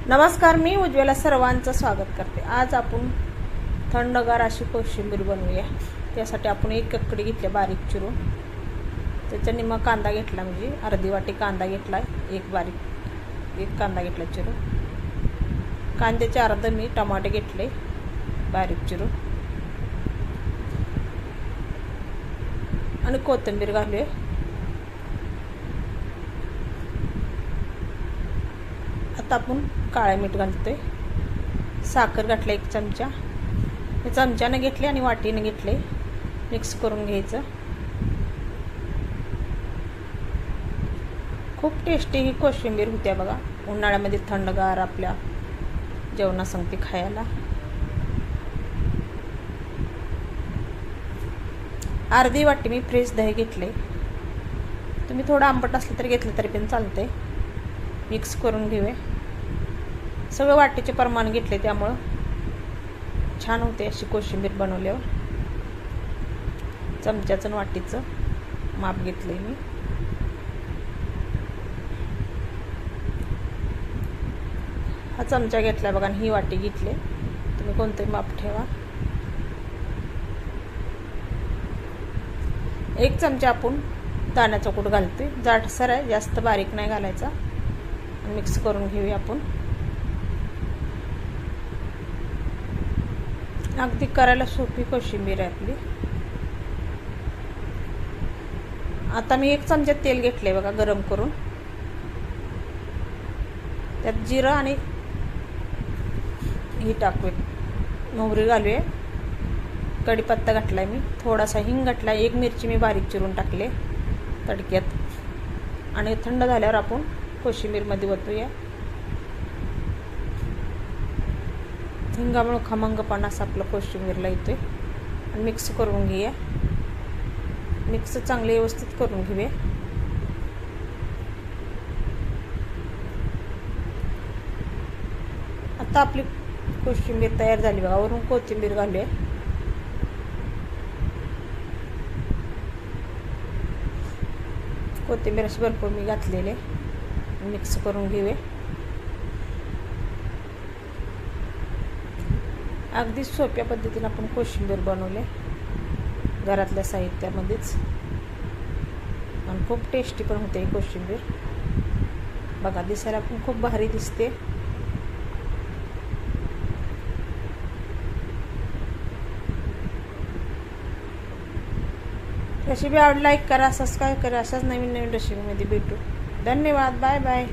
नमस्कार, मी उज्ज्वला सर्वांचं स्वागत करते। आज आपण थंडगार अशी कोशिंबीर बनवूया। त्यासाठी आपण एक ककडी घेतली बारीक चिरून, त्याच्या निम्मा कांदा घेतला, म्हणजे अर्धी वाटी कांदा घेतलाय, एक कांदा घेतला चिरून, कांद्याचे अर्ध मी टमाटे घेतले बारीक चिरून, आणि कोथिंबीर घालूया। आता आपण काळे मीठ घालतोय, साखर घातला 1 चमचा, हे चमच्याने घेतले आणि वाटीने घेतले, मिक्स करून घ्यायचं। खूप टेस्टी ही कोशिंबीर होत्या बघा, उन्हाळ्यामध्ये थंडगार आपल्या जेवणासंगती खायला। अर्धी वाटी मी फ्रेश दही घेतले, तुम्ही थोडं आंबट असलं तरी घेतलं तरी पण चालतंय। मिक्स करून घेऊया। सगळं वाटीचे प्रमाण घेतले, त्यामुळं छान होते अशी कोशिंबीर बनवल्यावर। चमच्याचं वाटीचं माप घेतले मी। हा चमचा घेतला बघा, ही वाटी घेतली, तुम्ही कोणतंही माप ठेवा। 1 चमचा आपण दाण्याचा कूट घालते, जाडसर आहे, जास्त बारीक नाही घालायचा। मिक्स करून घेऊया आपण। अगदी करायला सोपी कोशिंबीर आहे आपली। आता मी 1 चमचा तेल घेतले बघा गरम करून, त्यात जिरं आणि ही टाकूया, मोहरी घालूया, कढीपत्ता घातलाय मी, थोडासा हिंग घातला, 1 मिरची मी बारीक चिरून टाकले तडक्यात, आणि थंड झाल्यावर आपण कोशिंबीर मध्ये ओतूया। हिंगामुळे खमंगपणा असा आपलं कोशिंबीरला येतोय, आणि मिक्स करून घेऊया। मिक्स चांगले व्यवस्थित करून घेऊया। आता आपली कोशिंबीर तयार झाली बघा, वरून कोथिंबीर घालूया। कोथिंबीर अशी भरपूर मी घातलेले, मिक्स करून घेऊया। अगदी सोप्या पद्धतीने आपण कोशिंबीर बनवले घरातल्या साहित्यामध्येच, आणि खूप टेस्टी पण होते कोशिंबीर बघा, दिसायला पण खूप भारी दिसते। रेसिपी आवडली लाईक करा, सबस्क्राईब करा, अशाच नवीन रेसिपीमध्ये भेटू। धन्यवाद, बाय बाय।